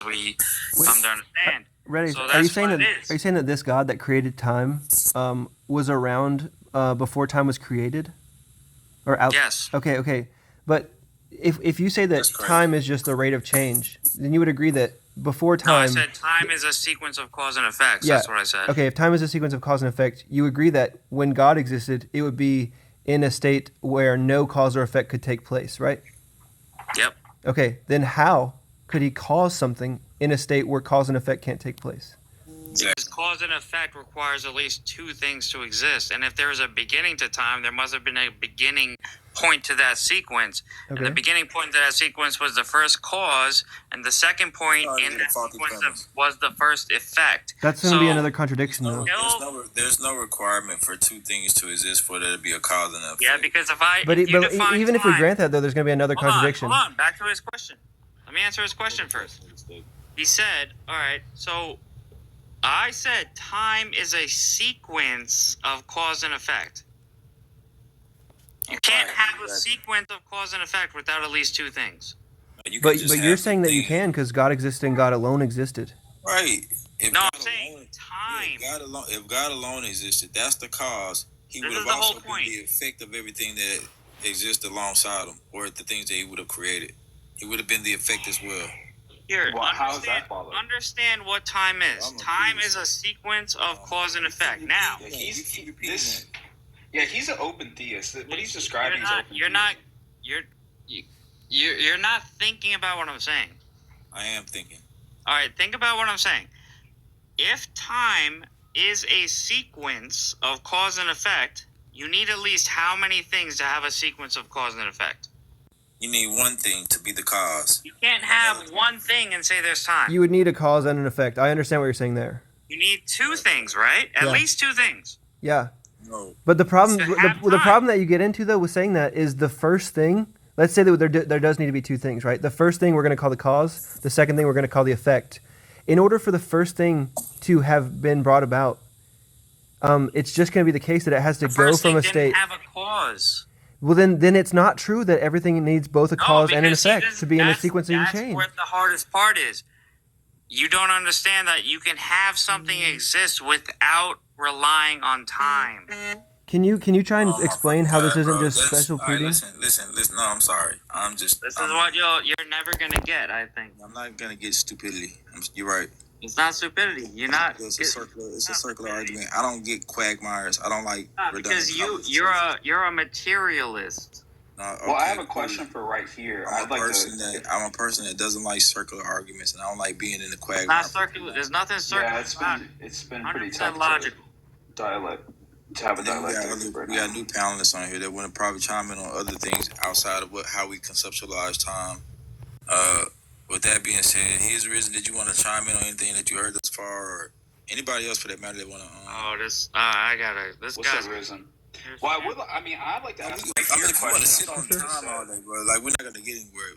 we Wait, come to understand. Redace, So are you that's saying what that it are is. you saying that this God that created time was around before time was created? Or out? Yes. Okay. But if you say That's that crazy. time is just the rate of change, then you would agree that before No, I time, said time is a sequence of cause and effects. yeah, That's what I said. okay, if time is a sequence of cause and effect, you agree that when God existed, it would be in a state where no cause or effect could take place, right? Yep. Okay, then how could he cause something in a state where cause and effect can't take place? Because cause and effect requires at least two things to exist. And if there is a beginning to time, there must have been a beginning point to that sequence. Okay. And the beginning point to that sequence was the first cause, and the second point in that sequence was the first effect. That's going to be another contradiction, though. There's no requirement for two things to exist for there to be a cause and effect. Yeah, because if you But define even if we time, grant that, though, there's going to be another contradiction. Hold on. Back to his question. Let me answer his question first. He said, all right, so I said time is a sequence of cause and effect. You can't have a sequence of cause and effect without at least two things. But you're saying that you can because God existed and God alone existed. Right. I'm saying time. If God alone existed, that's the cause. He would have also been the effect of everything that exists alongside him, or the things that he would have created. He would have been the effect as well. Here, understand what time is. Time is a sequence of cause and effect. Now, he's an open theist. What he's describing is open you're not thinking about what I'm saying. I am thinking. All right, think about what I'm saying. If time is a sequence of cause and effect, you need at least how many things to have a sequence of cause and effect? You need one thing to be the cause. You can't have one thing and say there's time. You would need a cause and an effect. I understand what you're saying there. You need two things, right? At least two things. Yeah. No. But the problem, the problem that you get into though with saying that is the first thing. Let's say that there does need to be two things, right? The first thing we're going to call the cause. The second thing we're going to call the effect. In order for the first thing to have been brought about, it's just going to be the case that it has to go from a state. Didn't have a cause. Well, then it's not true that everything needs both a cause and an effect to be in a sequence of change. That's what the hardest part is. You don't understand that you can have something exist without relying on time. Can you try and explain how this isn't just special pleading? Listen. No, I'm sorry. This is what you're never gonna get. I think. I'm not gonna get stupidity. You're right. It's not stupidity. You're not. It's a circular argument. I don't get quagmires. I don't like because you're a materialist. Well, I have a question for right here. I'm a person that doesn't like circular arguments, and I don't like being in the quagmire. It's not circular. There's nothing circular. Yeah, it's been pretty tough logical. To have a dialectic. We got new panelists on here that want to probably chime in on other things outside of how we conceptualize time. With that being said, here's the reason that you want to chime in on anything that you heard thus far, or anybody else for that matter that want to. This what's guy's the reason? Well, I'd like to ask. If you want to sit on time all day, bro, like we're not gonna get anywhere.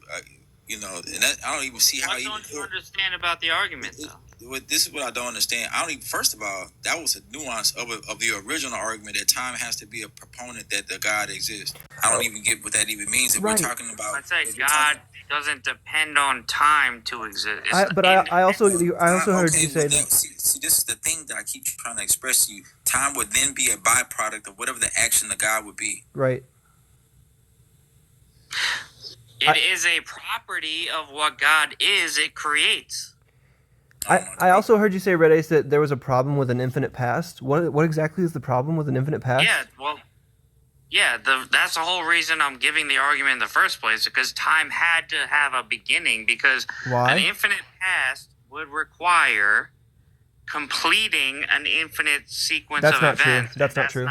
And that, I don't even see how. What don't you understand about the argument, though? This is what I don't understand. First of all, that was a nuance of the original argument that time has to be a proponent that the God exists. I don't even get what that even means. If we're talking about, I'd say God doesn't depend on time to exist. I also heard you say that. See, this is the thing that I keep trying to express to you. Time would then be a byproduct of whatever the action of God would be. Right. It is a property of what God is. It creates. I also heard you say, Redace, that there was a problem with an infinite past. What exactly is the problem with an infinite past? That's the whole reason I'm giving the argument in the first place, because time had to have a beginning, because an infinite past would require completing an infinite sequence of events. That's not true.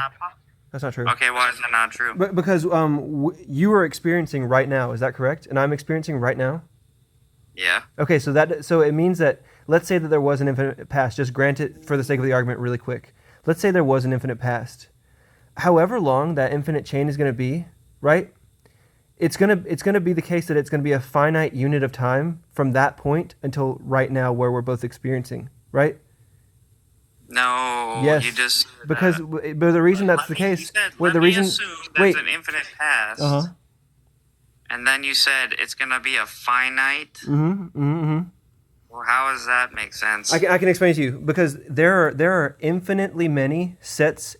That's not true. Okay, why is that not true? Because you are experiencing right now, is that correct? And I'm experiencing right now? Yeah. Okay, so it means that, let's say that there was an infinite past. Just grant it for the sake of the argument really quick. Let's say there was an infinite past. However long that infinite chain is going to be, right? It's going to be the case that it's going to be a finite unit of time from that point until right now where we're both experiencing, right? No, yes. You just but the reason that's the case. Let me assume there's an infinite past, and then you said it's gonna be a finite. Mm-hmm. Mm-hmm. Or does that make sense? I can explain to you because there are infinitely many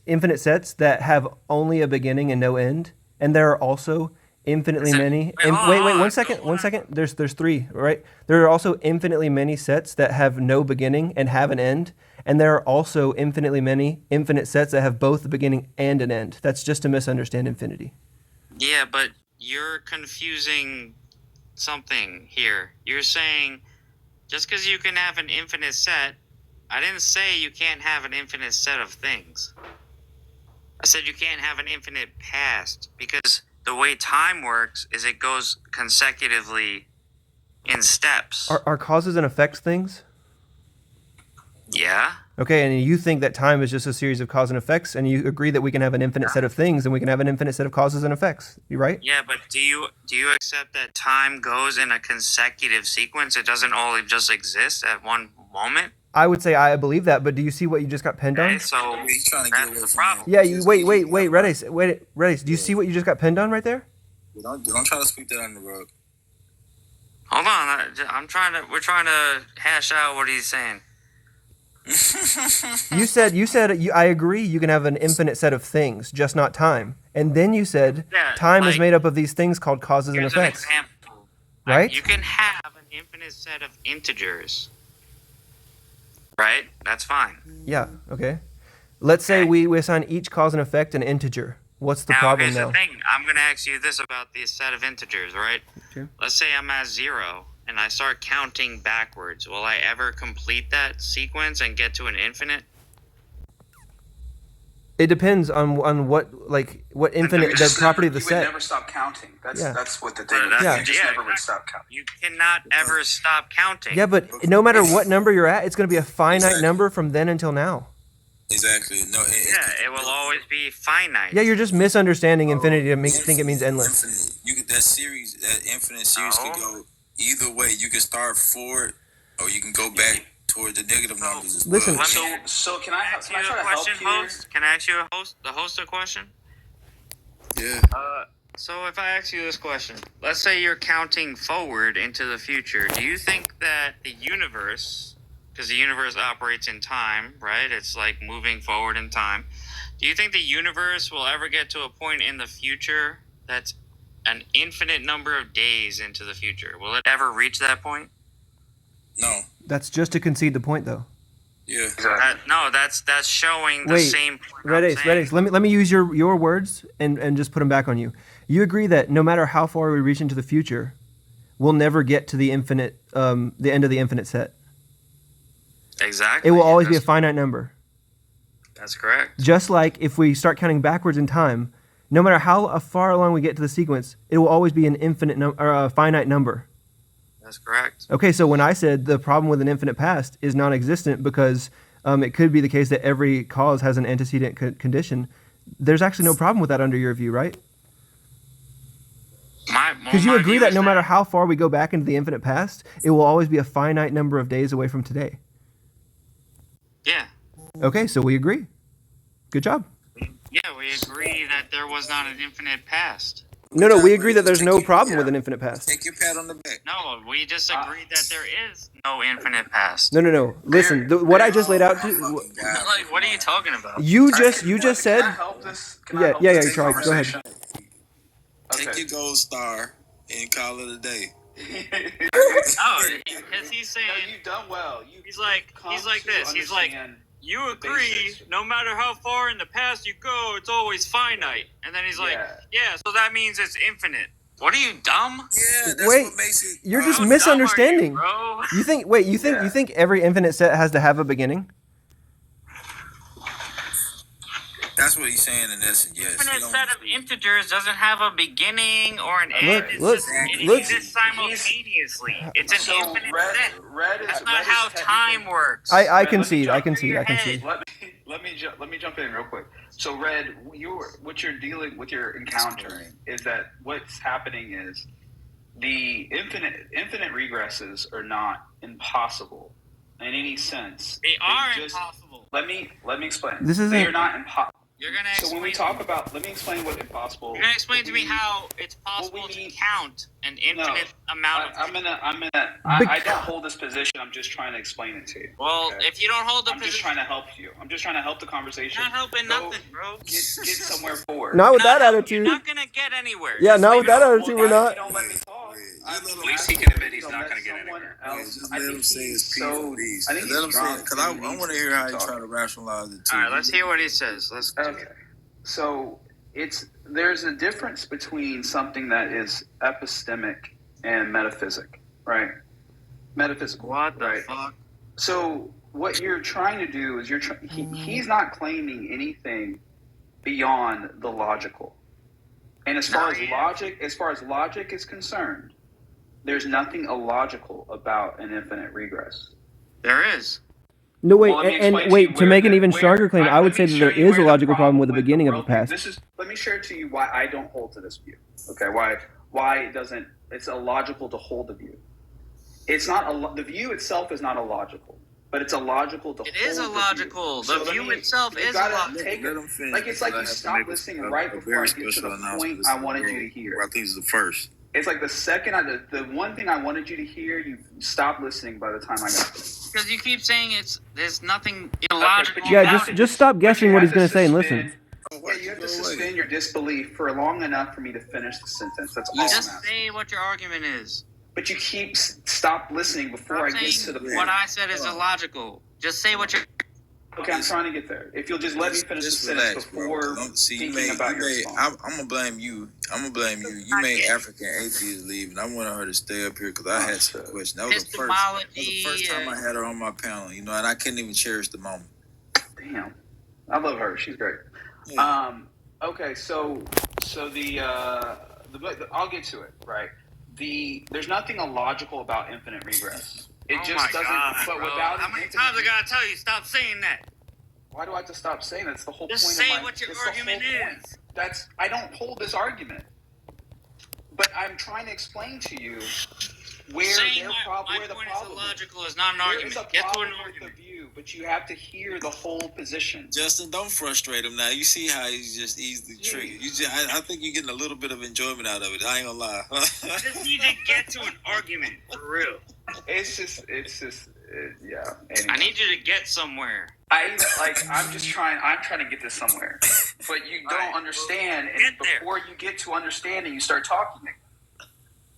infinite sets that have only a beginning and no end, and there are also infinitely many. Wait, 1 second, 1 second. There's three, right? There are also infinitely many sets that have no beginning and have an end, and there are also infinitely many infinite sets that have both a beginning and an end. That's just to misunderstand infinity. Yeah, but you're confusing something here. You're saying just because you can have an infinite set, I didn't say you can't have an infinite set of things. I said you can't have an infinite past because the way time works is it goes consecutively in steps. Are causes and effects things? Yeah. Okay, and you think that time is just a series of cause and effects, and you agree that we can have an infinite set of things, and we can have an infinite set of causes and effects. You right? Yeah, but do you accept that time goes in a consecutive sequence? It doesn't all just exist at one moment? I would say I believe that, but do you see what you just got pinned on? Okay, so He's trying to get away that's the from problem. that. Yeah, wait, Redace, do you see what you just got pinned on right there? Don't try to sweep that under the rug. Hold on, we're trying to hash out what he's saying. You said I agree you can have an infinite set of things, just not time. And then you said time is made up of these things called causes and Here's effects. an example. Right? You can have an infinite set of integers. Right? That's fine. Yeah, okay. Let's say we assign each cause and effect an integer. What's the problem here's now? the thing. I'm going to ask you this about the set of integers, right? Sure. Let's say I'm at 0 and I start counting backwards. Will I ever complete that sequence and get to an infinite? It depends on what infinite the property of the you set. would never stop counting. That's what the thing Yeah, is. that's- You just yeah, never would stop counting. You cannot ever stop counting. Yeah, but no matter what number you're at, it's going to be a finite number from then until now. Exactly. No. It will always be finite. Yeah, you're just misunderstanding infinity to think it means endless. Infinite. That infinite series could go either way. You can start forward, or you can go back toward the negative numbers as well. Listen. So can I Can I try to help question, here? host? Can I ask you the host a question? Yeah. So if I ask you this question, let's say you're counting forward into the future, do you think that the universe, because the universe operates in time, right? It's like moving forward in time. Do you think the universe will ever get to a point in the future that's an infinite number of days into the future? Will it ever reach that point? No. That's just to concede the point, though. Yeah. No, that's showing the Wait, same point. I'm saying. Redace, let me use your words and just put them back on you. You agree that no matter how far we reach into the future, we'll never get to the infinite, the end of the infinite set. Exactly. It will always be a finite number. That's correct. Just like if we start counting backwards in time, no matter how far along we get to the sequence, it will always be an a finite number. That's correct. Okay, so when I said the problem with an infinite past is non-existent because it could be the case that every cause has an antecedent condition, there's actually no problem with that under your view, right? Because you agree that no matter how far we go back into the infinite past, it will always be a finite number of days away from today. Yeah. Okay, so we agree. Good job. Yeah, we agree that there was not an infinite past. No, we agree that there's no problem with an infinite past. Take your pat on the back. No, we just agreed that there is no infinite past. No. Listen, what I just laid out to Like, what are you talking about? you just Can I said. help this? Yeah, try. Go ahead. Take your gold star and call it a day. Oh, because he's saying No, you've done well. he's like this. He's like, you agree, no matter how far in the past you go, it's always finite. And then he's like, yeah, so that means it's infinite. What are you, dumb? Yeah, that's Wait, what makes it. you're How just dumb misunderstanding. are you, bro? You think every infinite set has to have a beginning? That's what he's saying in essence. Yes. Infinite set of integers doesn't have a beginning or an end. Look, It look. exists simultaneously. It's an infinite set. That's That's not how time works. I concede. Let me jump in real quick. So, Red, what you're dealing with, you're encountering is that what's happening is the infinite regresses are not impossible in any sense. They are just- impossible. Let me explain. This isn't- They are not impossible. You're gonna So explain. when we talk about, let me explain what impossible. You're gonna explain to me how it's possible to count an infinite amount of. I don't hold this position. I'm just trying to explain it to you. Well, okay? if you don't hold the I'm position, just trying to help you. I'm just trying to help the conversation. you're not helping nothing, bro. Get somewhere forward. Not with that You're attitude. not gonna get anywhere. Yeah, Just not leave with it that alone. attitude. We're not. You don't let me talk. At least he can admit he's not going to get anywhere. Just let him say his piece at least. I think Let him he's say strong. it, because I want to hear how he try to rationalize it too. All right, let's hear what he says. Let's. Okay. So there's a difference between something that is epistemic and metaphysic, right? Metaphysical. What the right? fuck? So what you're trying to do is he's not claiming anything beyond the logical. And as far as logic is concerned, there's nothing illogical about an infinite regress. There is. No, wait, Well, let me and explain to wait, you to make an where even the- stronger claim, I would let say me that show there you is a where the logical problem with the with beginning of the world- past. Let me share to you why I don't hold to this view. Okay, why it's illogical to hold the view. It's not the view itself is not illogical, but it's illogical to. It hold is the illogical. view. The So view itself you is gotta illogical. take Let it. him finish. Like it's like I you have to stop make listening a right before very I get to special the announcement. point I wanted you to hear. I think it's the first. It's like the second the one thing I wanted you to hear, you stopped listening by the time I got there. Because you keep saying there's nothing illogical. but you Yeah, have just stop guessing what he's going to say and listen. Yeah, you have to suspend your disbelief for long enough for me to finish the sentence. That's all I'm Just asking. say what your argument is. But you keep stop listening before Stop I get to saying the point. what I said is illogical. Just say what you're. Okay, I'm trying to get there. If you'll just let me finish the sentence before thinking about your response. I'm gonna blame you. You made African atheists leave, and I wanted her to stay up here because I had some questions. That was the first time I had her on my panel. You know, and I couldn't even cherish the moment. Damn, I love her. She's great. Yeah. Okay, so the I'll get to it. Right. There's nothing illogical about infinite regress. It just doesn't. But bro. without how many times I gotta tell you stop saying that? Why do I have to stop saying that? It's the whole Just point. say what your argument is. I don't hold this argument, but I'm trying to explain to you where Saying the my problem point is illogical is not an argument. There is a Get to an problem with argument. the view, but you have to hear the whole position. Justin, don't frustrate him now. You see how he's just easily triggered. I think you're getting a little bit of enjoyment out of it. I ain't gonna lie. I just need to get to an argument for real. It's just, yeah. Anyway. I need you to get somewhere. I'm trying to get this somewhere, but you don't understand. And before you get to understanding, you start talking.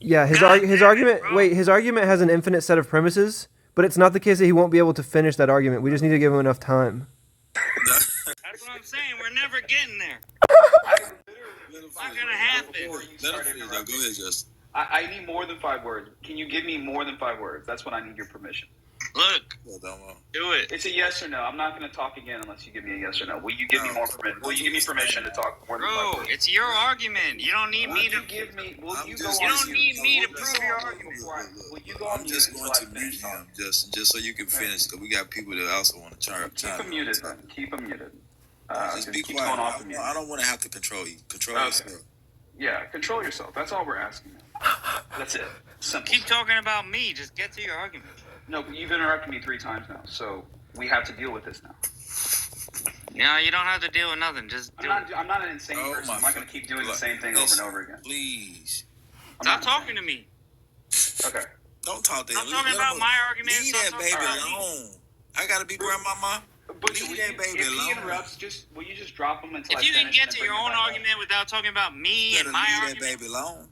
Yeah, his argument. Wait, his argument has an infinite set of premises, but it's not the case that he won't be able to finish that argument. We just need to give him enough time. That's what I'm saying. We're never getting there. It's not gonna happen. Go ahead, Justin. I need more than 5 words. Can you give me more than 5 words? That's when I need your permission. Look, do it. It's a yes or no. I'm not going to talk again unless you give me a yes or no. Will you give me more permission? Will you give me permission to talk more than 5 words? It's your argument. You don't need me to give me. You don't need me to prove your argument. Will you go on I'm just going to mute him, Justin, just so you can finish, because we got people that also want to chime. Keep him muted, then. Keep him muted. Just be quiet. I don't want to have to control you. Control yourself. Yeah, control yourself. That's all we're asking. That's it. Simple. Keep talking about me. Just get to your argument. No, but you've interrupted me 3 times now, so we have to deal with this now. No, you don't have to deal with nothing. Just do it. I'm not an insane person. I'm not going to keep doing the same thing over and over again. Please. Stop talking to me. Okay. Don't talk to him. I'm talking about my argument. Leave that baby alone. I got to be grandmama. But Leave that baby if alone. he interrupts, will you just drop him until If you can get to your own argument without talking about me and my leave argument, that baby alone.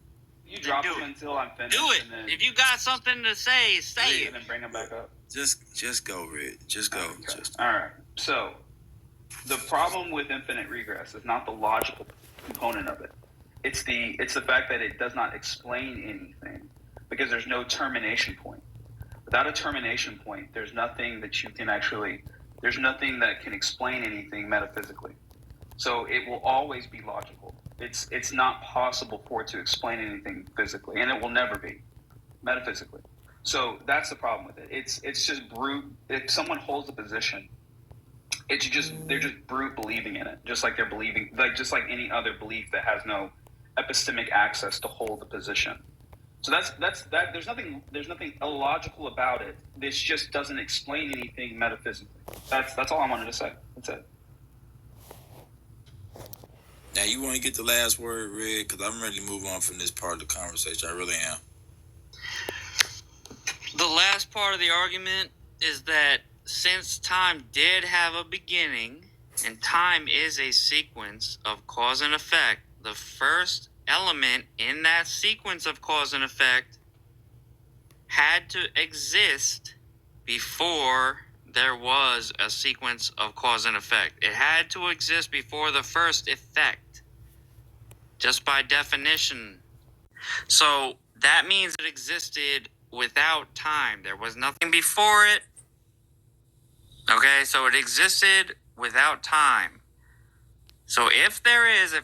You drop him until I'm finished. do it. And then, If you got something to say, say it. and then bring him back up. Just go, Red. Just go. Okay. All right. So the problem with infinite regress is not the logical component of it. It's the fact that it does not explain anything because there's no termination point. Without a termination point, there's nothing that can explain anything metaphysically. So it will always be logical. It's not possible for it to explain anything physically, and it will never be metaphysically. So that's the problem with it. It's just brute. If someone holds a position, they're just brute believing in it, just like they're believing, just like any other belief that has no epistemic access to hold the position. So that's that. There's nothing illogical about it. This just doesn't explain anything metaphysically. That's all I wanted to say. That's it. Now, you want to get the last word, Red? Because I'm ready to move on from this part of the conversation. I really am. The last part of the argument is that since time did have a beginning, and time is a sequence of cause and effect, the first element in that sequence of cause and effect had to exist before there was a sequence of cause and effect. It had to exist before the first effect, just by definition. So that means it existed without time. There was nothing before it. Okay, so it existed without time. So if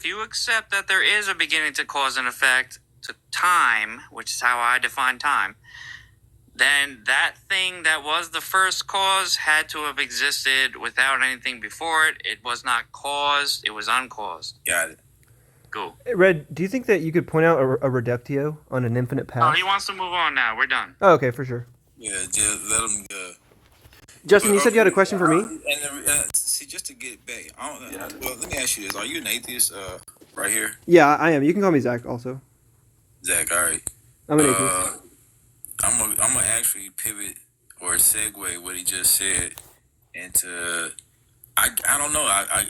you accept that there is a beginning to cause and effect to time, which is how I define time, then that thing that was the first cause had to have existed without anything before it. It was not caused, it was uncaused. Got it. Cool. Red, do you think that you could point out a reductio on an infinite Oh, path? he wants to move on now. We're done. Oh, okay, for sure. Yeah, just let him. Justin, you said you had a question for me? See, just to get back, well, let me ask you this: are you an atheist? Right here, Yeah, I am. You can call me Zach also. Zach. All right. I'm an atheist. I'm gonna actually pivot or segue what he just said into. I don't know. I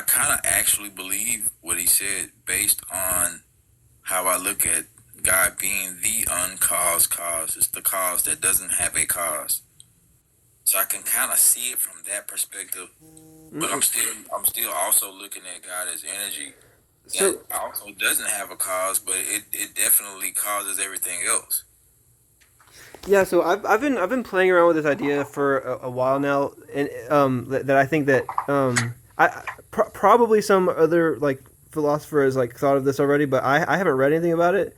kind of actually believe what he said based on how I look at God being the uncaused cause. It's the cause that doesn't have a cause. So I can kind of see it from that perspective, but I'm still also looking at God as energy that also doesn't have a cause, but it definitely causes everything else. Yeah, so I've been playing around with this idea for a while now, and that I think that probably some other like philosopher has like thought of this already, but I haven't read anything about it.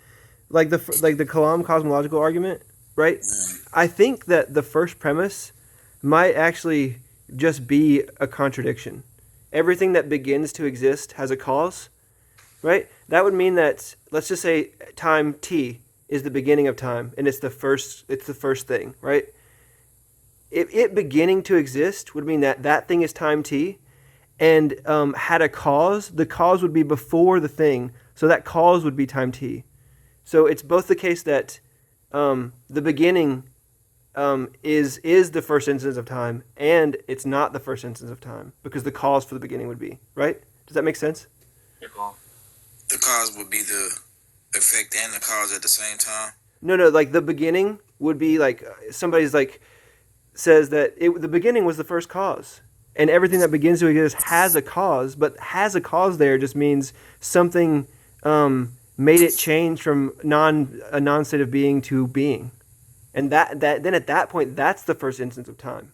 Like the Kalam cosmological argument, right? I think that the first premise might actually just be a contradiction. Everything that begins to exist has a cause, right? That would mean that, let's just say time t is the beginning of time, and it's the first thing, right? If it beginning to exist would mean that thing is time t, and had a cause. The cause would be before the thing, so that cause would be time t. So it's both the case that the beginning is the first instance of time, and it's not the first instance of time, because the cause for the beginning would be, right? Does that make sense? The cause would be the effect and the cause at the same time. No, like the beginning would be like somebody's like says that the beginning was the first cause, and everything that begins to exist has a cause, but has a cause there just means something made it change from a non-state of being to being. And that then at that point, that's the first instance of time.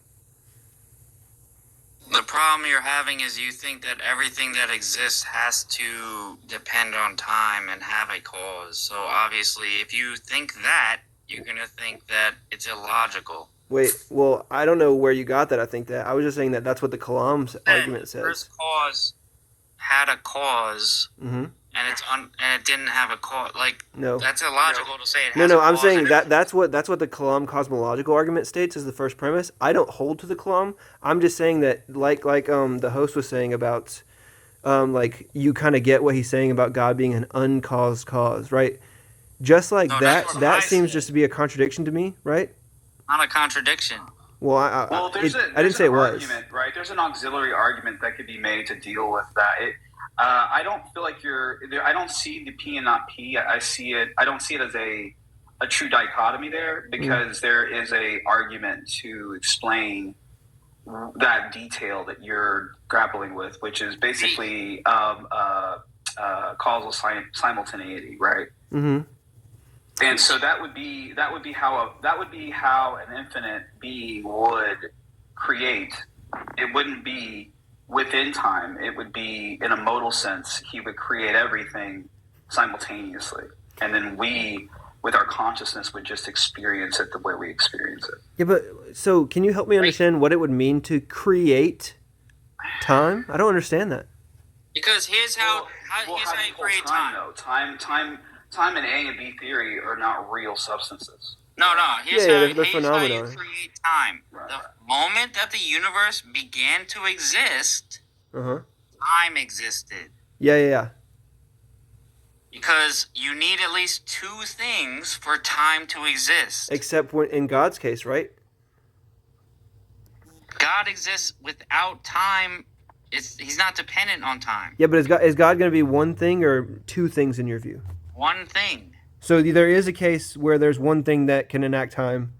The problem you're having is you think that everything that exists has to depend on time and have a cause. So obviously, if you think that, you're going to think that it's illogical. Wait, well, I don't know where you got that. I think that I was just saying that that's what the Kalam's argument says. The first cause had a cause. Mm-hmm. And it didn't have a cause. Like, no, that's illogical to say it has no. a I'm cause saying that's what the Kalam cosmological argument states as the first premise. I don't hold to the Kalam. I'm just saying that like the host was saying about like you kind of get what he's saying about God being an uncaused cause, right? Just like that seems just to be a contradiction to me, right? Not a contradiction. Well, I didn't say it was. Argument, right? There's an auxiliary argument that could be made to deal with that. I don't feel like I don't see the P and not P. I see it. I don't see it as a true dichotomy there, because there is a argument to explain that detail that you're grappling with, which is basically causal simultaneity, right? Mm-hmm. And so that would be how an infinite being would create. It wouldn't be within time. It would be in a modal sense. He would create everything simultaneously, and then we, with our consciousness, would just experience it the way we experience it. Yeah, but so can you help me understand what it would mean to create time? I don't understand that. Because here's how you create time. Though. Time in A and B theory are not real substances. No. Here's how you phenomenon. create time. Right. The moment that the universe began to exist, time existed. Yeah. Because you need at least two things for time to exist. Except in God's case, right? God exists without time. He's not dependent on time. Yeah, but is God going to be one thing or two things in your view? One thing. So there is a case where there's one thing that can enact time,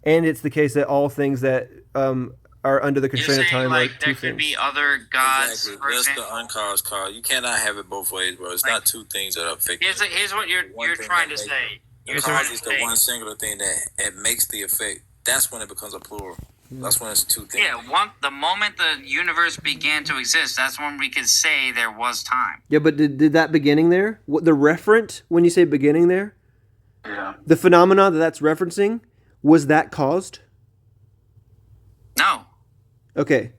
and it's the case that all things that are under the constraint of time like are two there things. could be other gods. Exactly. For That's example. the uncaused cause. You cannot have it both ways, bro. It's not two things that are affecting. Here's what you're trying to say. The cause is the one singular thing that makes the effect. That's when it becomes a plural. That's when it's two things. Yeah, the moment the universe began to exist, that's when we could say there was time. Yeah, but did that beginning there, the referent, when you say beginning there, Yeah. the phenomena that's referencing, was that caused? No. Okay.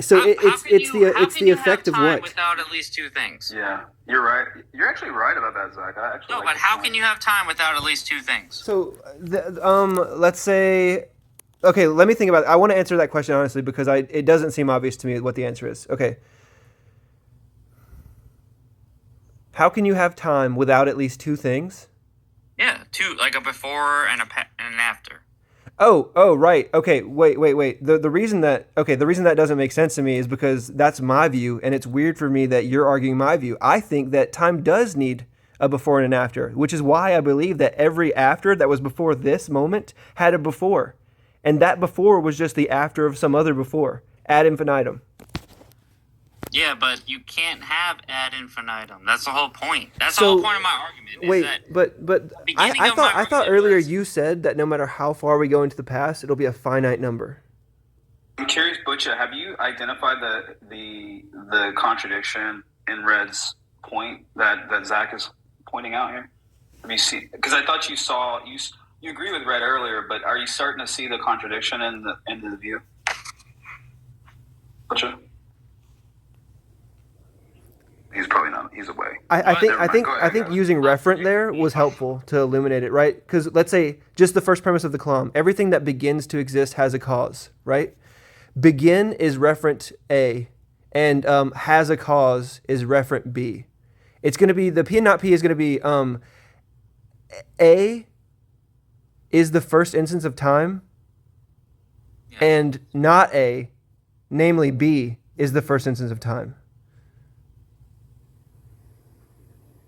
So it's the effect of what? Without at least two things. Yeah. You're right. You're actually right about that, Zach. I actually No, like but this how point. can you have time without at least two things? So let's say, okay, let me think about it. I want to answer that question honestly because it doesn't seem obvious to me what the answer is. Okay. How can you have time without at least two things? Yeah, two, like a before and an after. Oh, right. Okay, wait. The reason that doesn't make sense to me is because that's my view, and it's weird for me that you're arguing my view. I think that time does need a before and an after, which is why I believe that every after that was before this moment had a before. And that before was just the after of some other before, ad infinitum. Yeah, but you can't have ad infinitum. That's the whole point. That's the whole point of my argument. Wait, is that but I thought earlier you said that no matter how far we go into the past, it'll be a finite number. I'm curious, Butcha, have you identified the contradiction in Red's point that Zach is pointing out here? Have you seen? Because I thought you agree with Red earlier, but are you starting to see the contradiction in the view? Butcha? He's probably not. He's away. I think using referent there was helpful to illuminate it, right? Because let's say just the first premise of the Kalam, everything that begins to exist has a cause, right? Begin is referent A, and has a cause is referent B. It's going to be the P and not P is going to be A is the first instance of time, and not A, namely B, is the first instance of time.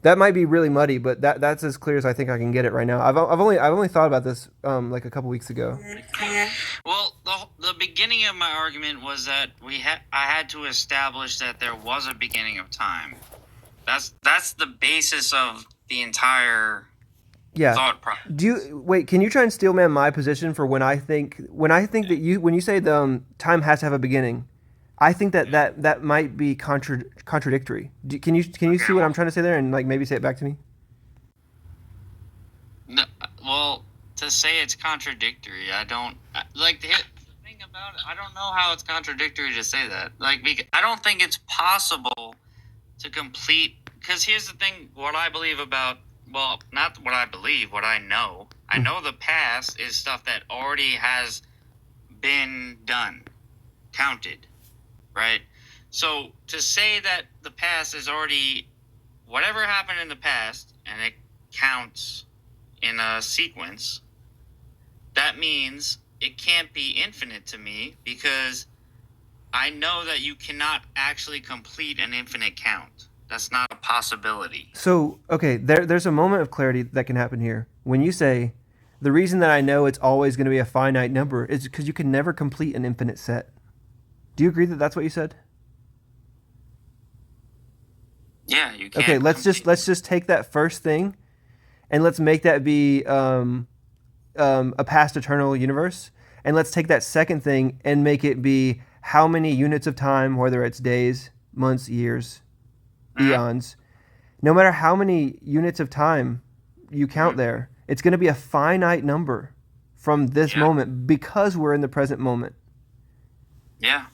That might be really muddy, but that's as clear as I think I can get it right now. I've only thought about this like a couple weeks ago. Well, the beginning of my argument was that I had to establish that there was a beginning of time. That's the basis of the entire thought process. Can you try and steelman my position for when I think that when you say the time has to have a beginning, I think that might be contradictory. Can you see what I'm trying to say there and like maybe say it back to me? No, well, to say it's contradictory, I don't like the thing about it. I don't know how it's contradictory to say that. Like, I don't think it's possible to complete. Because here's the thing: what I believe about, well, not what I believe, what I know. I know the past is stuff that already has been done, counted. Right? So to say that the past is already whatever happened in the past and it counts in a sequence, that means it can't be infinite to me because I know that you cannot actually complete an infinite count. That's not a possibility. So, okay, there's a moment of clarity that can happen here. When you say, the reason that I know it's always going to be a finite number is because you can never complete an infinite set. Do you agree that that's what you said? Yeah, you can. Okay, let's just take that first thing, and let's make that be a past eternal universe, and let's take that second thing and make it be how many units of time, whether it's days, months, years, eons. No matter how many units of time you count there, it's going to be a finite number from this moment because we're in the present moment. Yeah.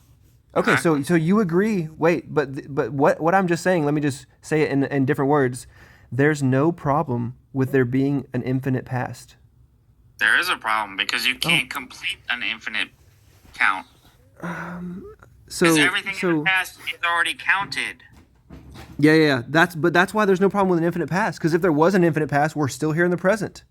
Okay, so you agree. Wait, but what I'm just saying, let me just say it in different words. There's no problem with there being an infinite past. There is a problem because you can't complete an infinite count. Because everything in the past is already counted. Yeah. That's why there's no problem with an infinite past. Because if there was an infinite past, we're still here in the present.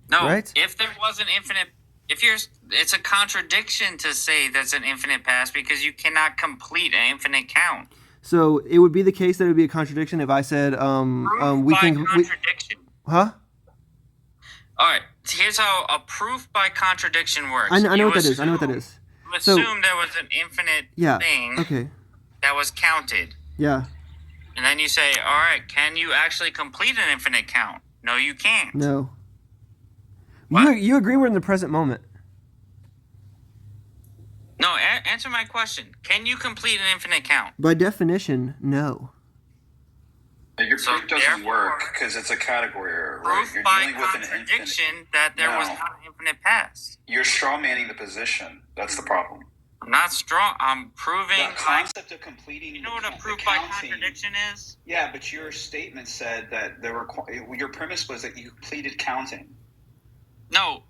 No, Right? if there was an infinite, it's a contradiction to say that's an infinite past because you cannot complete an infinite count. So it would be the case that it would be a contradiction if I said, Proof we by can. contradiction. Huh? All right, here's how a proof by contradiction works. I know You what that is. I know what that assume- is. You So- assume there was an infinite thing Okay. that was counted. Yeah. And then you say, all right, can you actually complete an infinite count? No, you can't. No. What? You agree we're in the present moment. No, answer my question. Can you complete an infinite count? By definition, no. Your So proof doesn't therefore, work because it's a category error, right? Proof You're by dealing with an infinite. contradiction that there was No. not an infinite past. You're straw manning the position. That's the problem. I'm not strong. I'm proving. The concept of completing. You know what a the proof by counting- contradiction is? Yeah, but your statement said that your premise was that you completed counting. No.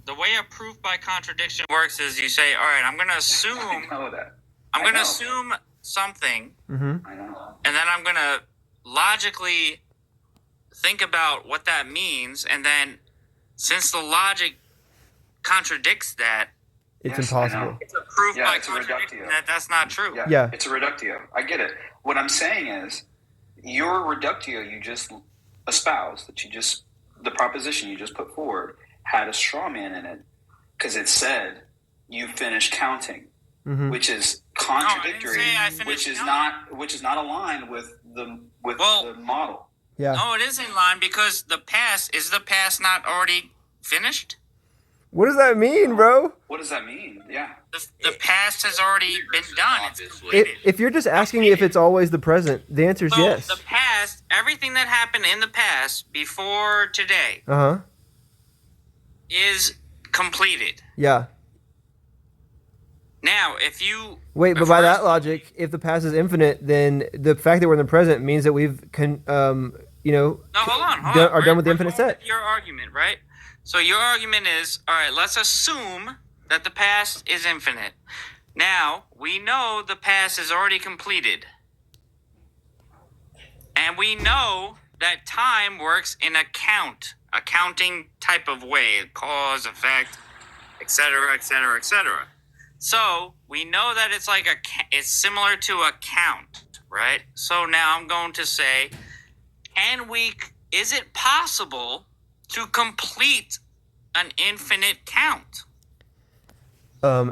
The way a proof by contradiction works is you say, all right, I'm going to I assume. know that. I'm I going to know. assume something, Mm-hmm. I know. and then I'm going to logically think about what that means, and then since the logic contradicts that, It's Yes, I know. impossible. it's a proof Yeah, by it's a contradiction reductio. that that's not true. Yeah. It's a reductio. I get it. What I'm saying is, your reductio you just espoused, the proposition you just put forward, had a straw man in it because it said you finished counting, Mm-hmm. which is contradictory, say I finished which is counting. not aligned with the model. Yeah. No, it is in line because the past not already finished? What does that mean, bro? What does that mean? Yeah. The past has already been done. It's completed. If you're just asking if it's always the present, the answer is So yes. the past, everything that happened in the past before today Uh-huh. is completed. Yeah. Now, if you Wait, but by that logic, if the past is infinite, then the fact that we're in the present means that we've no, hold on. are done with the infinite going set. with your argument, right? So your argument is, all right, let's assume that the past is infinite. Now, we know the past is already completed. And we know that time works in a counting type of way, cause, effect, etc., etc., etc. So we know that it's similar to a count, right? So now I'm going to say, is it possible to complete an infinite count?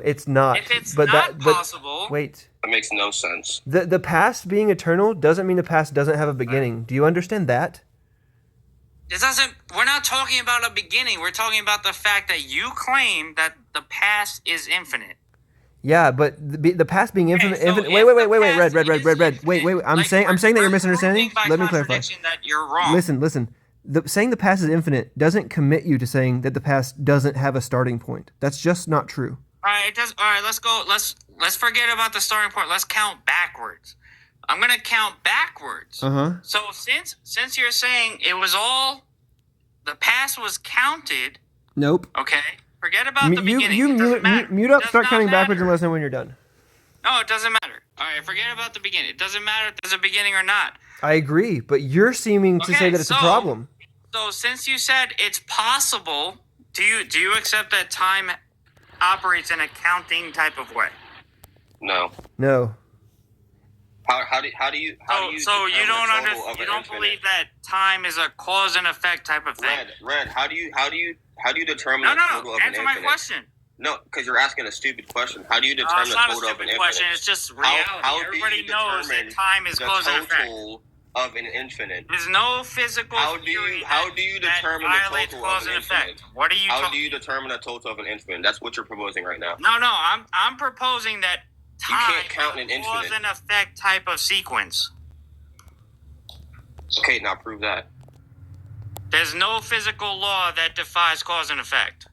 It's not. If it's but not but possible, wait. That makes no sense. The past being eternal doesn't mean the past doesn't have a beginning. Do you understand that? we're not talking about a beginning. We're talking about the fact that you claim that the past is infinite. Yeah, but the past being infinite. so Infinite. if Wait, the red. past is Wait. infinite, I'm like, saying that you're we're misunderstanding. proving by Let me clarify. contradiction that you're wrong. Listen. Saying the past is infinite doesn't commit you to saying that the past doesn't have a starting point. That's just not true. All right, it does. All right, let's go. Let's forget about the starting point. Let's count backwards. I'm gonna count backwards. Uh-huh. So since you're saying it was all the past was counted, Nope. okay. Forget about the beginning. You It doesn't matter. mute up. It does Start not counting backwards matter. and let us know when you're done. No, it doesn't matter. All right, forget about the beginning. It doesn't matter if there's a beginning or not. I agree, but you're seeming to Okay, say that it's a so- problem. So since you said it's possible, do you accept that time operates in a counting type of way? No. No. How do you So you determine don't the total of you an don't infinite? believe that time is a cause and effect type of thing? Red. How do you determine No, the total of an answer my infinite? question. No, because you're asking a stupid question. How do you No, determine it's the not a total of an stupid question. infinite? It's just reality. How do Everybody you knows that determine time is the cause and effect. total of an infinite? There's no physical How do theory you that determine the violates total of cause an and effect. infinite? What are you How do talking? you determine a total of an infinite? That's what you're proposing right now. No, I'm proposing that You time can't count an is a cause infinite. and effect type of sequence. Okay, now prove that. There's no physical law that defies cause and effect.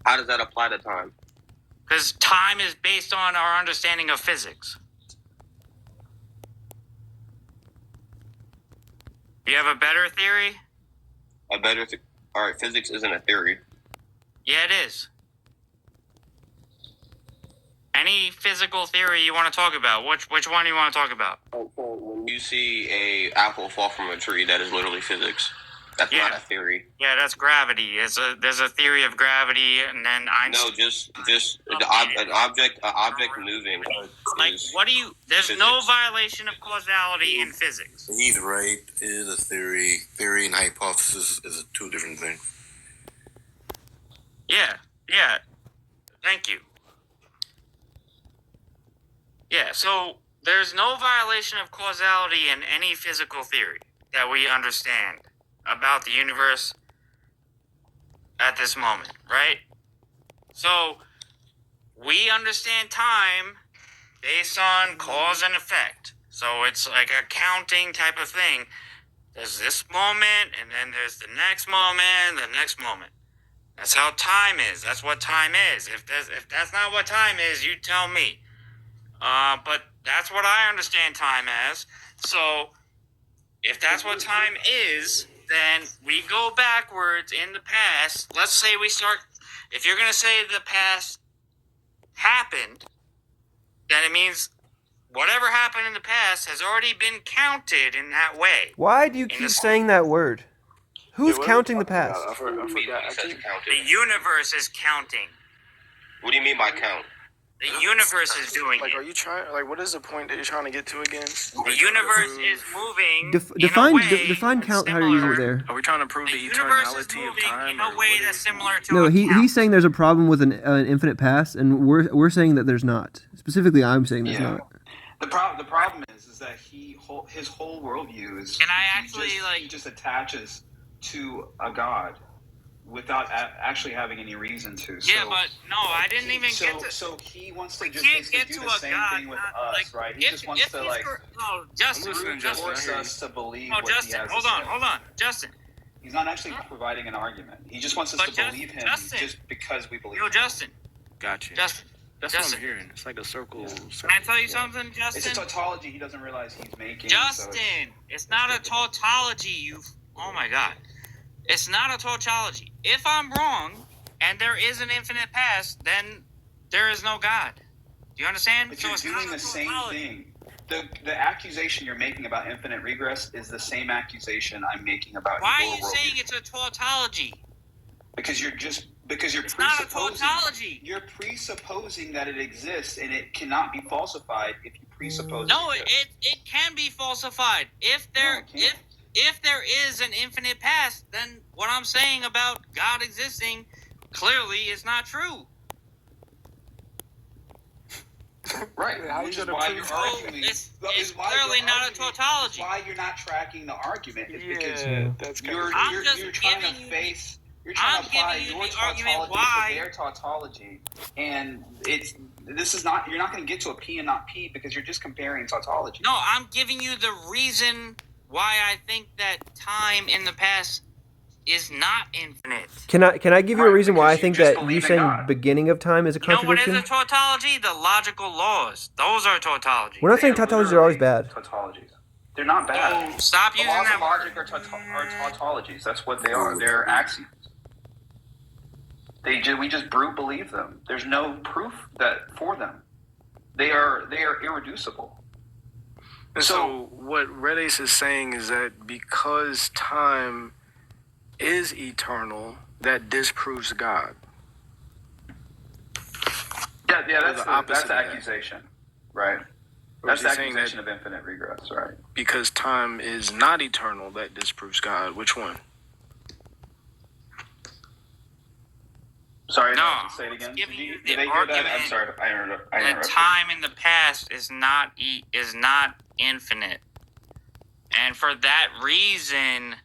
How does that apply to time? Because time is based on our understanding of physics. You have a better theory? All right, physics isn't a theory. Yeah, it is. Any physical theory you want to talk about? Which one do you want to talk about? When you see a apple fall from a tree, that is literally physics. That's Yeah. not a theory. Yeah, that's gravity. There's a theory of gravity, and then Einstein. No, just an object moving. Like, what do you? There's physics. no violation of causality in physics. He's right. It is a theory. Theory and hypothesis is two different things. Yeah. Thank you. Yeah, so there's no violation of causality in any physical theory that we understand about the universe at this moment, right? So we understand time based on cause and effect. So it's like a counting type of thing. There's this moment, and then there's the next moment, the next moment. That's how time is. That's what time is. If that's not what time is, you tell me. But that's what I understand time as. So if that's what time is, then we go backwards in the past. Let's say we start. If you're going to say the past happened, then it means whatever happened in the past has already been counted in that way. Why do you keep saying that word? Who's counting the past? I forgot. The universe is counting. What do you mean by count? The universe is doing Like, it. are you trying? Like, what is the point that you're trying to get to again? The universe is moving Define count. How you're using it there. Are we trying to prove The the universe is eternality of moving time? in a way that's similar to No, a count. he's saying there's a problem with an infinite past, and we're saying that there's not. Specifically, I'm saying there's not. The problem is that his whole worldview is. Can I actually, he just attaches to a god without actually having any reason to. Yeah, but no, I didn't even get to. So he wants to We just can't basically get do to the a same god. thing with not, us, like, right? He just wants to No, Justin. force us to believe No, what he Justin. has Hold to on, say. Justin. He's not actually providing an argument. He just wants us But to believe him Justin. just because we believe Yo, him. Justin. Gotcha. Justin. That's Justin. what I'm hearing. It's like a circle. Can I tell you something, Justin? It's a tautology he doesn't realize he's making. Justin, it's not a tautology. Oh my God, it's not a tautology. If I'm wrong, and there is an infinite past, then there is no God. Do you understand? But So you're it's doing not the a same tautology. thing. The accusation you're making about infinite regress is the same accusation I'm making about Why your are you worldview. saying it's a tautology? Because you're It's not a tautology. You're presupposing that it exists, and it cannot be falsified if you presuppose. No, it exists. it can be falsified. If there is an infinite past, then what I'm saying about God existing clearly is not true. Right. How Which you is gonna why prove you're that? arguing. It's is why clearly your not a argument- tautology. Why you're not tracking the argument is because that's you're trying to face. You're trying to apply giving you your the argument tautology why. to their tautology, and you're not going to get to a P and not P because you're just comparing tautology. No, I'm giving you the reason why I think that time in the past is not infinite. Can I give you a Right, reason why I because you think just that you believe in saying God. beginning of time is a You know what is contradiction? a tautology? The logical laws. Those are tautology. We're not saying They are tautologies are always literally bad. Tautologies. They're not bad. Oh, stop The using laws that of logic are tautologies. That's what they are. They're axioms. We just brute believe them. There's no proof for them. They are irreducible. And so what Redace is saying is that because time is eternal, that disproves God. Yeah, that's the opposite that's of that. accusation, right? Or That's is the he saying that accusation of infinite regress, right? because time is not eternal, that disproves God? Which one? Sorry, No, say it again. I'm giving you Did the they hear that? I'm argument sorry, I that interrupted. time in the past is not infinite, and for that reason,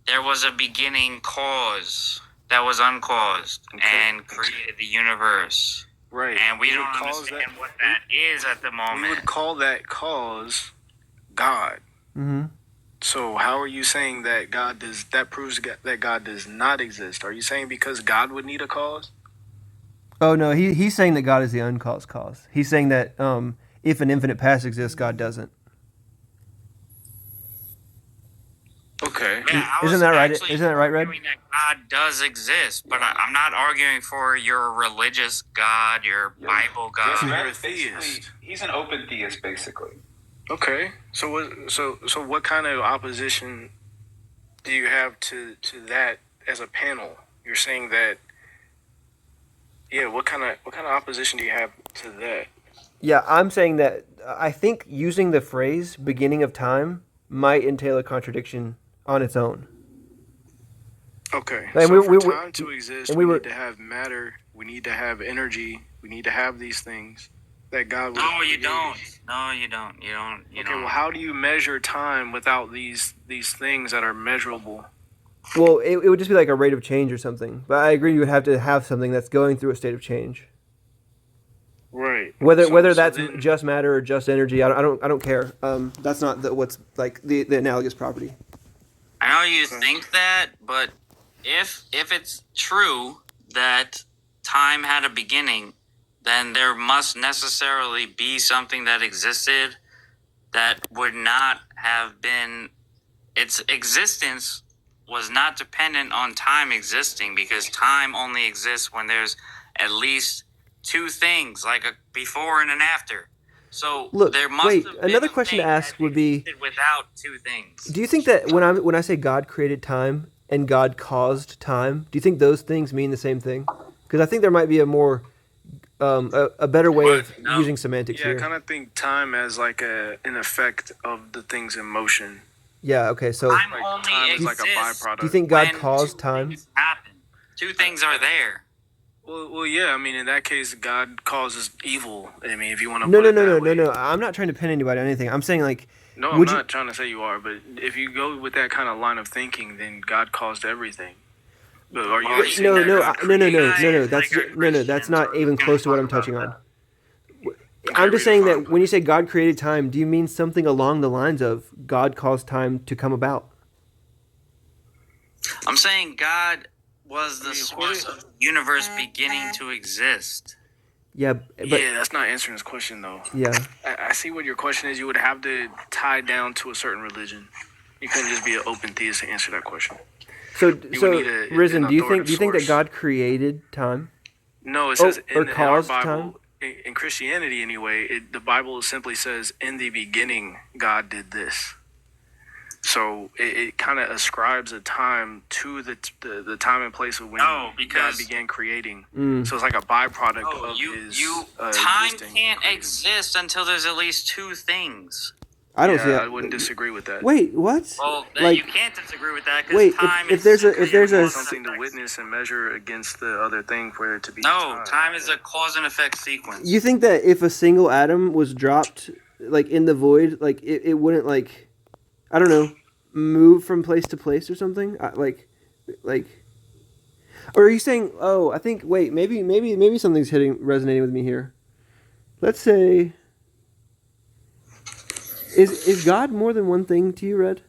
there was a beginning cause that was uncaused and created the universe. Right. And we would don't call understand what that is at the We moment. would call that cause God. Mm-hmm. So how are you saying that that proves that God does not exist? Are you saying because God would need a cause? Oh no, he's saying that God is the uncaused cause. He's saying that if an infinite past exists, God doesn't. Okay. Yeah, I Isn't was that right? actually Isn't that right, Red? arguing that God does exist, but I'm not arguing for your religious God, your Bible God. So you're a Red's basically, theist. he's an open theist, basically. Okay. So what kind of opposition do you have to that as a panel? You're saying that. Yeah. What kind of opposition do you have to that? Yeah, I'm saying that I think using the phrase "beginning of time" might entail a contradiction on its own. Okay. And So we- for we- time to exist, and we we were- need to have matter. We need to have energy. We need to have these things that God. No, you created. don't. No, you don't. You don't. You Okay. don't. Well, how do you measure time without these things that are measurable? Well, it would just be like a rate of change or something. But I agree, you would have to have something that's going through a state of change. Right. Whether So- whether so that's then- just matter or just energy, I don't care. That's not what's like the analogous property. I know you Okay. think that, but if it's true that time had a beginning, then there must necessarily be something that existed that would not have been, its existence was not dependent on time existing, because time only exists when there's at least two things, like a before and an after. So Look, there must wait, have been another a question to thing ask that would be, existed without two things. do you think that when I say God created time and God caused time, do you think those things mean the same thing? Because I think there might be a more a better way of No. using semantics Yeah, I here. kind of think time as like an effect of the things in motion. Yeah. Okay. So Time Like only time is exists like a byproduct. do you think God when caused two time? things happen. Two things are there. Well, yeah. I mean, in that case, God causes evil. I mean, if you want to. No, put no, it no, that no, way. no, no. I'm not trying to pin anybody on anything. I'm saying like, No, I'm would you? not trying to say you are, but if you go with that kind of line of thinking, then God caused everything. But are you Well, saying No, that no, God no, no, no, guys, no, no. That's like, are no, no. That's Christians, not or even gonna close to what talk I'm about touching on. that? I'm just read saying it that fine. when you say God created time, do you mean something along the lines of God caused time to come about? I'm saying God was the I mean, source of the universe beginning to exist. Yeah, but Yeah, that's not answering his question though. yeah. I see what your question is. You would have to tie down to a certain religion. You couldn't just be an open theist to answer that question. So, would so need an Risen, do you think authoritative that source. God created time? No, it Oh, says or in our caused Bible, in Christianity anyway, the Bible simply says, "In the beginning, God did this." So it kind of ascribes a time to the time and place of when No, God because began creating. Mm. So it's like a byproduct no, of his time existing. can't exist until there's at least two things. I don't Yeah, see that. I wouldn't disagree with that. Wait, what? Well, then Like- you can't disagree with that because Wait, time if is there's a- simply if there's a- cause and Something to effect. witness and measure against the other thing for it to be No, time is a cause and effect sequence. You think that if a single atom was dropped, like in the void, like it wouldn't like, I don't know, move from place to place or something? Like, or are you saying? Oh, I think. Wait, maybe something's resonating with me here. Let's say. Is God more than one thing to you, Red?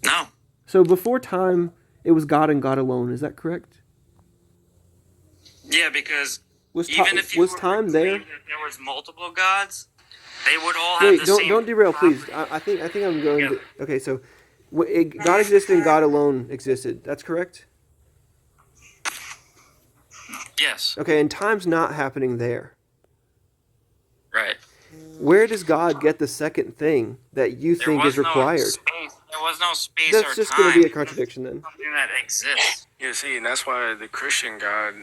No. So before time, it was God and God alone. Is that correct? Yeah, because Was even if you was were to time claim there? that there was multiple gods, they would all have Wait, the don't same. don't derail, please. property. I think I'm going. Yeah. To, okay, so God existed and God alone existed. That's correct. Yes. Okay, and time's not happening there. Right. Where does God get the second thing that you There think was is required? no space. There was no space That's or just time. going to be a contradiction then. Something that exists. Yeah, see, and that's why the Christian God,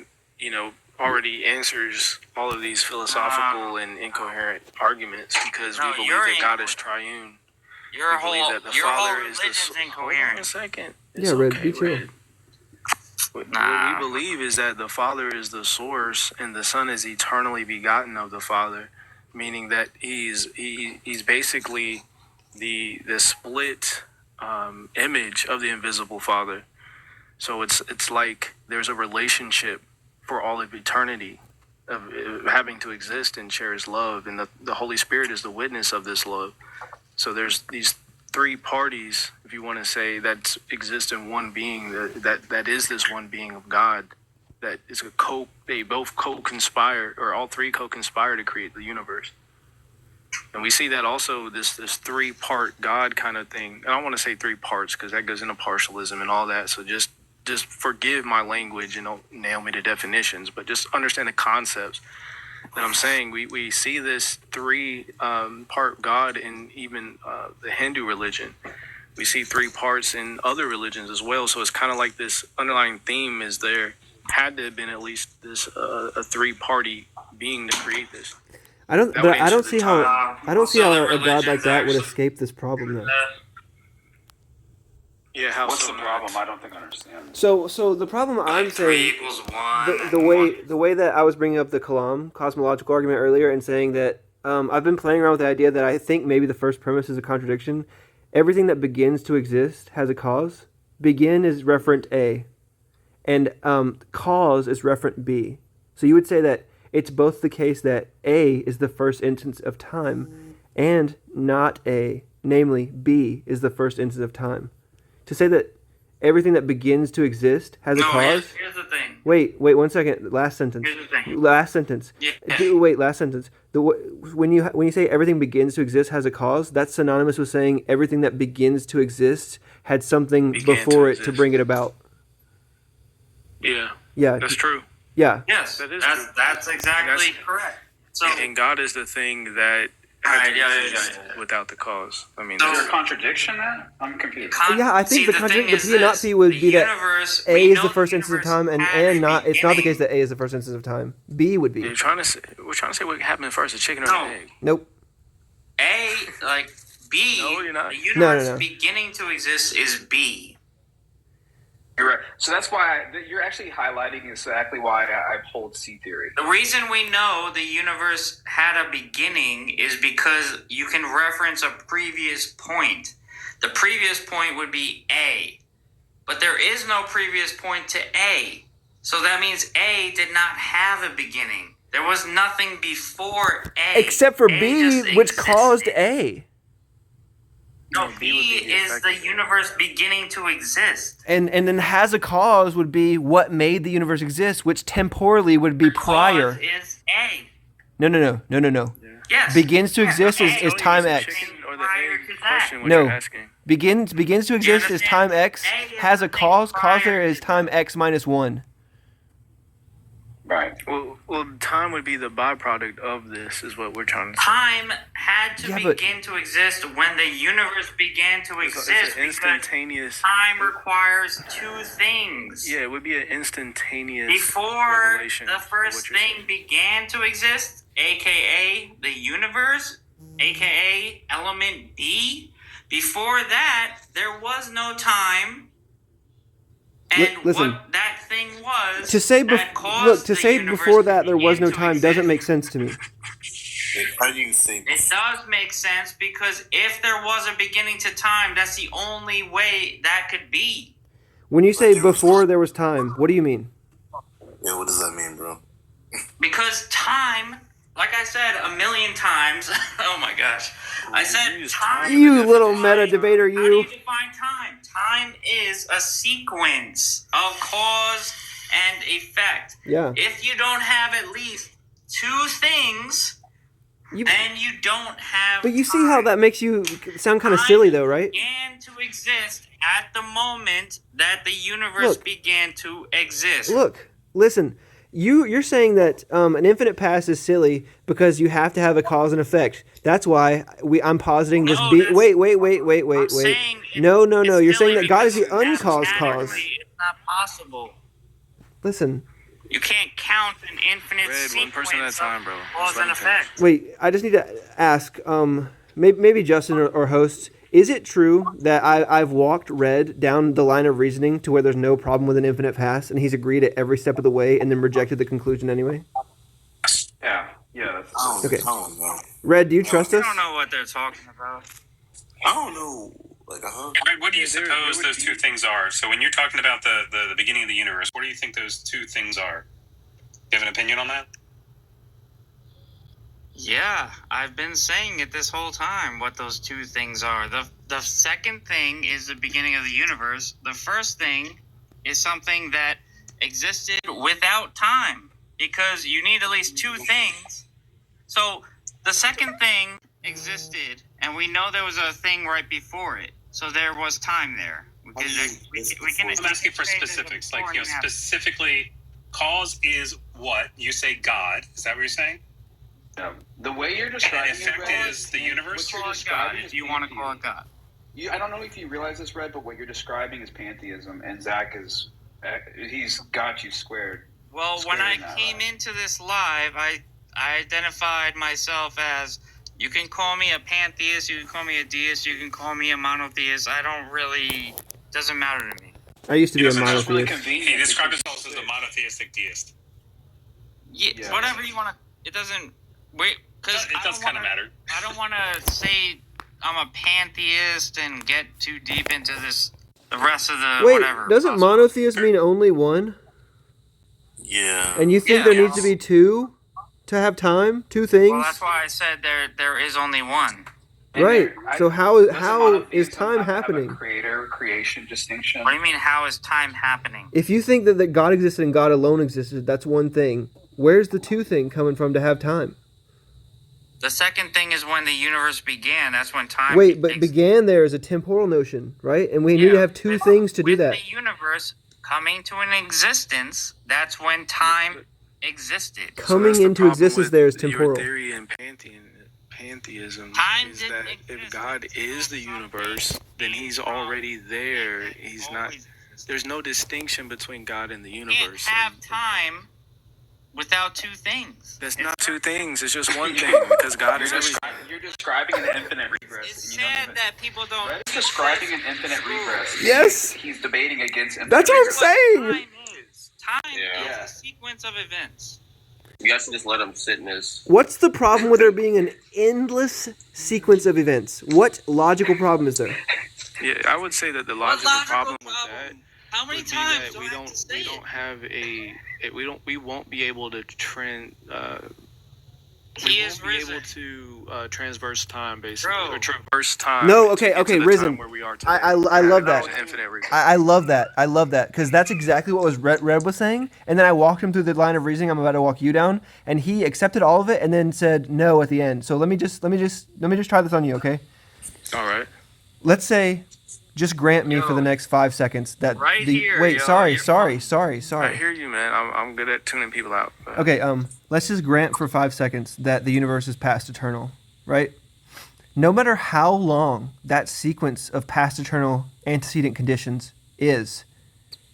already answers all of these philosophical and incoherent arguments because No, we believe you're that God is incoherent. triune. Your We believe whole that the your Father whole is the religion's Hold on a incoherent. second. Yeah, Red, be chill. Red. What Nah. we believe is that the Father is the source and the Son is eternally begotten of the Father, meaning that he's basically the split image of the invisible Father. So it's like there's a relationship for all of eternity of having to exist and share his love, and the Holy Spirit is the witness of this love. So there's these three parties, if you want to say, that exist in one being, that is this one being of God, that is they both co-conspire, or all three co-conspire to create the universe. And we see that also this three-part God kind of thing. And I don't want to say three parts because that goes into partialism and all that. So just forgive my language and don't nail me to definitions, but just understand the concepts that I'm saying. We see this three-part God in even the Hindu religion. We see three parts in other religions as well. So it's kind of like this underlying theme is there had to have been at least this a three-party being to create this. I don't see how a God like that would actually- escape this problem though. Yeah, how What's so the not? problem? I don't think I understand. So the problem I'm saying, 3 = 1. the way that I was bringing up the Kalam cosmological argument earlier and saying that I've been playing around with the idea that I think maybe the first premise is a contradiction. Everything that begins to exist has a cause. Begin is referent A, and cause is referent B. So you would say that it's both the case that A is the first instance of time and not A, namely B is the first instance of time. To say that everything that begins to exist has a cause. Here's the thing. Wait 1 second. Last sentence. Here's the thing. Last sentence. Yeah. Wait, last sentence. When you say everything begins to exist has a cause, that's synonymous with saying everything that begins to exist had something before it to bring it about. Yeah, Yeah. that's true. Yeah. Yes, That is that's true. exactly correct. So And God is the thing that Alright, had yeah, to yeah, exist yeah. without the cause. I mean, So- Is that's- there a contradiction there? I'm confused. Yeah, I think the thing contradiction, the is P and not this, P would the be that universe, A we is know the first instance of universe time, had a and not. It's not the beginning. case that A is the first instance of time. B would be. we're trying to say what happened first, the chicken or No. the egg. Nope. A, like B, No, you're not. the universe No. beginning to exist is B. You're right. So that's why you're actually highlighting exactly why I hold C theory. The reason we know the universe had a beginning is because you can reference a previous point. The previous point would be A, but there is no previous point to A. So that means A did not have a beginning. There was nothing before A. Except for A B, just which existed. caused A. No, B would B be the is the effective. universe beginning to exist. And then has a cause would be what made the universe exist, which temporally would be prior. Cause is A. No. Yes. Begins to exist is A. time the X. chicken or the Prior egg to that. question what No. you're asking. Begins to exist is time X. Has a cause. Cause there is time X minus 1. Right. Well, time would be the byproduct of this, is what we're trying to say. Time had to Yeah, but- begin to exist when the universe began to It's exist an because instantaneous. time requires two things. Yeah, it would be an instantaneous. Before revelation the of first what you're thing saying. began to exist, aka the universe, aka element D, before that there was no time. And Listen. what that thing was To say that caused look, to the say universe before to that there was no begin to time doesn't exist. make sense to me. How do you think? It does make sense because if there was a beginning to time, that's the only way that could be. When you say before there was time, what do you mean? Yeah, what does that mean, bro? Because time, like I said a million times, oh my gosh, I said use time. You little meta debater, How do you. you define time? Time is a sequence of cause and effect. Yeah. If you don't have at least two things, You, then you don't have but you see how time. that makes you sound kind of silly, though, right? Began to exist at the moment that the universe Look. began to exist. Look, listen. You're saying that an infinite past is silly because you have to have a cause and effect. That's why I'm positing this. No, Be that's- wait. I'm saying No. it's You're saying silly that God is the because uncaused cause. mathematically It's not possible. Listen. You can't count an infinite Red, sequence one person at a time, bro. of Just cause let and him finish. effect. Wait. I just need to ask. Maybe Justin or hosts. Is it true that I've walked Red down the line of reasoning to where there's no problem with an infinite past, and he's agreed at every step of the way, and then rejected the conclusion anyway? Yeah. Yeah. That's, Okay. I don't know. Red, do you trust I us? don't know what they're talking about. I don't know. Like, What do you Yeah, there suppose would those two things are? So when you're talking about the beginning of the universe, what do you think those two things are? Do you have an opinion on that? Yeah, I've been saying it this whole time what those two things are. The second thing is the beginning of the universe. The first thing is something that existed without time because you need at least two things. So the second thing existed, and we know there was a thing right before it, so there was time there. We can I'm asking for specifics, like specifically, cause is what you say. God, is that what you're saying? No. The way you're describing and effect it, Red, is the universe. What you're describing is, you want to call it God. I don't know if you realize this, Red, but what you're describing is pantheism, and Zach is he's got you squared. Well, when I came into this live, I identified myself as, you can call me a pantheist, you can call me a deist, you can call me a monotheist. I don't really, doesn't matter to me. I used to be a That's really monotheist. convenient. He described himself as a monotheistic deist. Yeah, whatever you want to. It doesn't. Wait, because it does kind of matter. I don't want to say I'm a pantheist and get too deep into this. The rest of the Wait, whatever. doesn't monotheist mean only one? Yeah. And you think there needs to be two to have time? Two things? Well, that's why I said there is only one. Right. So how is time happening? Creator-creation distinction. What do you mean, how is time happening? If you think that God existed and God alone existed, that's one thing. Where's the two thing coming from to have time? The second thing is when the universe began. That's when time. Wait, but began there is a temporal notion, right? And we need to have two things to do that. With the universe coming to an existence, that's when time existed. Coming into existence there is temporal. Your theory in pantheism Time is didn't that exist. if God is the universe, then He's already there. He's not. There's no distinction between God and the You universe. can't have time without two things. That's not two things. It's just one thing because God is everything. You're describing an infinite regress. It's sad that people don't. Red is describing an infinite regress. Yes. He's debating against infinite That's what I'm regress. saying. Time Yeah. is a sequence of events. You guys should just let him sit in his. What's the problem with there being an endless sequence of events? What logical problem is there? Yeah, I would say that the What logical problem with that How many would be times that do we I have to say don't have we won't be able to He is be risen. able to transverse time, basically, Bro. or traverse time. No, okay, into okay, the risen. time where we are today. I love that. Not infinite regress. I love that. I love that because that's exactly what was Red was saying. And then I walked him through the line of reasoning I'm about to walk you down, and he accepted all of it and then said no at the end. So let me just try this on you, okay? All right. Let's say, just grant me for the next 5 seconds that Right here, wait, yo, sorry. I hear you, man. I'm good at tuning people out. But. Okay, let's just grant for 5 seconds that the universe is past eternal, right? No matter how long that sequence of past eternal antecedent conditions is,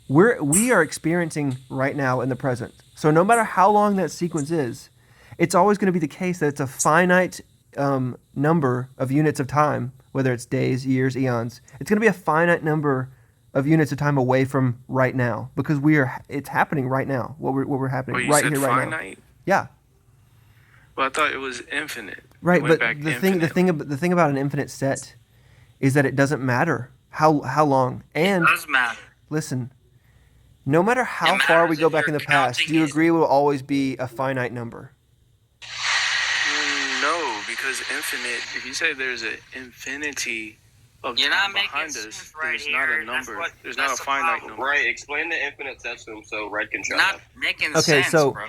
we are experiencing right now in the present. So no matter how long that sequence is, it's always going to be the case that it's a finite number of units of time, whether it's days, years, eons. It's going to be a finite number of units of time away from right now because it's happening right now. What we're happening Well, you right said here, right now. finite? Yeah. Well, I thought it was infinite. Right, It went but back the infinite. thing about an infinite set is that it doesn't matter how long. And It does matter. listen, no matter how It far we matters go if back in you're the past, counting do you it. agree it will always be a finite number? No, because infinite. If you say there's an infinity of You're time not making behind sense us, right there's not here. a number. That's There's not a the finite problem. number. Right, explain the infinite set to him so Red can shut Not up. making Okay, sense, so bro.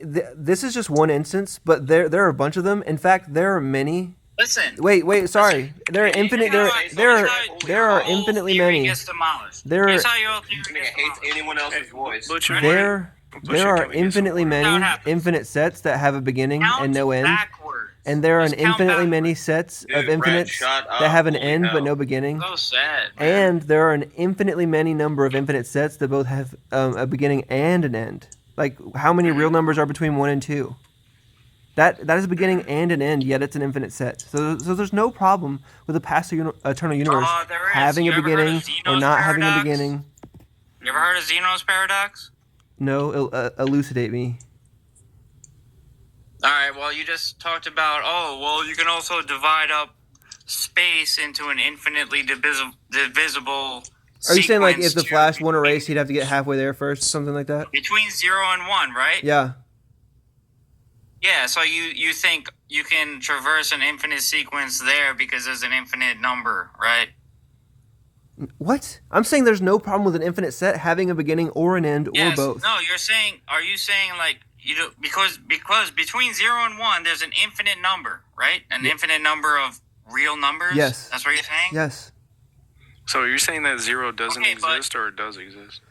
This is just one instance, but there are a bunch of them. In fact, there are many. Listen. Wait, sorry. There are infinite. There are infinitely many. Gets demolished. There are- Here's how your whole theory Nigga gets hates demolished. anyone else's voice. Butcher, There are can we get some infinitely order? many That happens. infinite sets that have a beginning Count and no end. backwards. And there are Just an count infinitely many backwards. sets Dude, of Brad, infinites shut that up. have an Holy end hell. but no beginning. So sad, man. And there are an infinitely many number of infinite sets that both have a beginning and an end. Like, how many real numbers are between 1 and 2? That is a beginning and an end, yet it's an infinite set. So there's no problem with the past eternal universe There is. having You a ever heard of beginning or Zeno's not having a paradox? beginning. You ever heard of Zeno's paradox? No, elucidate me. All right. Well, you just talked about. You can also divide up space into an infinitely divisible. Are you saying like if the sequence Flash won a race, he'd have to get halfway there first, something like that? between 0 and 1, right? Yeah. Yeah. So you think you can traverse an infinite sequence there because there's an infinite number, right? What? I'm saying there's no problem with an infinite set having a beginning or an end or Yes. both. No, you're saying. Are you saying like because between 0 and 1, there's an infinite number, right? An infinite number of real numbers. Yes. That's what you're saying. Yes. So you're saying that 0 doesn't Okay, exist, or it does exist?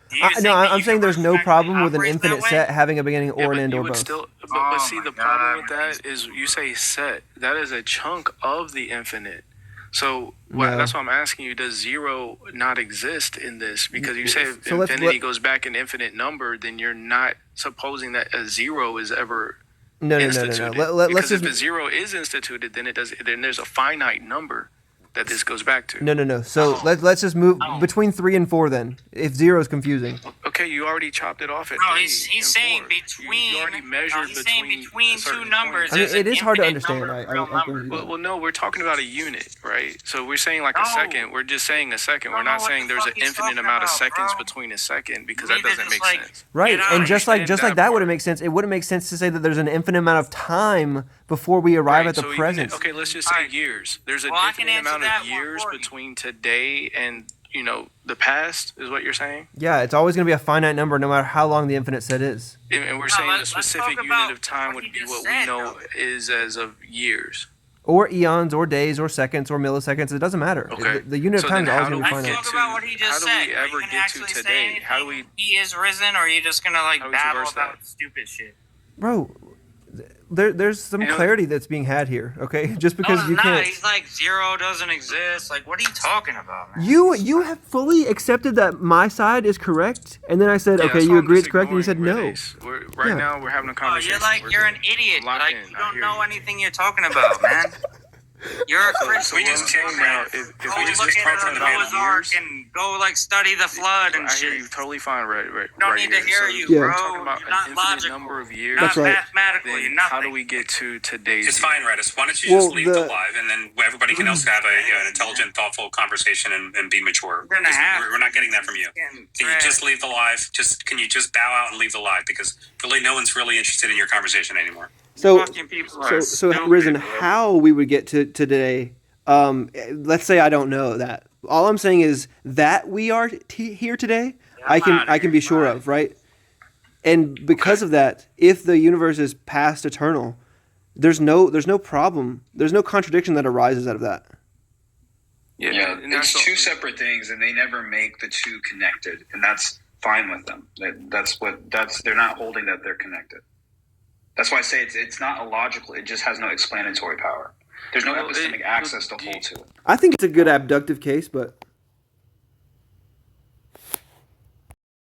No, I'm saying there's no problem with an operates that infinite way? set having a beginning or but an end you or would both. still, but Oh see, my the problem with God. that is you say set. That is a chunk of the infinite. So No. that's why I'm asking you: does 0 not exist in this? Because you say if So let's- infinity goes back an infinite number, then you're not supposing that a 0 is ever No. instituted. Let's Because just if a 0 is instituted, then it does. Then there's a finite number that this goes back to. no. So let's just move between 3 and 4 then. If 0 is confusing. Okay, you already chopped it off at No, 3 he's and saying 4. between. You already measured he's saying between two certain numbers. points. I mean, there's it an is hard to infinite understand. number I of real agree with you. numbers. Well, no, we're talking about a unit, right? So we're saying like a No. second. We're just saying a second. I We're don't know not what saying the there's an fuck he's infinite talking amount of about, seconds bro. between a second, because You that need to doesn't just, make like, sense. Right, Get and out. just like Understand that that wouldn't part. make sense. It wouldn't make sense to say that there's an infinite amount of time before we arrive Right, at the so even present. if- okay, let's just say Alright. years. There's an Well, I can infinite answer amount that of one years for you. between today and the past, is what you're saying. Yeah, it's always going to be a finite number, no matter how long the infinite set is. And we're No, saying the let's talk specific about unit of time what would he be just what said, we know though. is as of years. Or eons, or days, or seconds, or milliseconds. It doesn't matter. Okay. The unit So of time is then always how going do to be we Let's finite. get talk about what he how just do said. we Are ever you gonna get to actually say today? anything? How do we- He is risen, or are you just gonna How do we babble traverse about that? stupid shit? Bro, there's some clarity that's being had here, okay? Just because No, you it's not. can't... He's like 0 doesn't exist. Like, what are you talking about, man? You have fully accepted that my side is correct, and then I said, Yeah, okay, that's you why I'm agree just it's correct, and you said ignoring no. Redace. Right Yeah. now, we're having a Oh, conversation. you're an good. idiot. Lock Like, in. you I don't hear know you. anything you're talking about, man. You're a Christian. we just came now, out. if Go we just look talked at from the the Noah's Ark years, and go, like, study the flood and I hear shit. you totally fine, right? Don't right need here. to hear So you, Yeah. bro. We're talking about You're an not infinite logical. number of years. That's Not right. mathematically. Then Nothing. how do we get to today's? It's fine, Redace. Why don't you Well, just leave the live, and then everybody can else have an intelligent, thoughtful conversation and be mature. We're gonna have- We're not getting that from you. Can you just leave the live? Can you just bow out and leave the live? Because really, no one's really interested in your conversation anymore. So, Fucking people are so stupid, Risen, bro. how we would get to today, let's say I don't know that. All I'm saying is that we are here today, Yeah, I I'm outta can here. be sure Bye. of, right? And because of that, if the universe is past eternal, there's no problem. There's no contradiction that arises out of that. Yeah, and that's it's all- two separate things, and they never make the two connected, and that's fine with them. They're not holding that they're connected. That's why I say it's not illogical. It just has no explanatory power. There's no epistemic access to hold to it. I think it's a good abductive case, but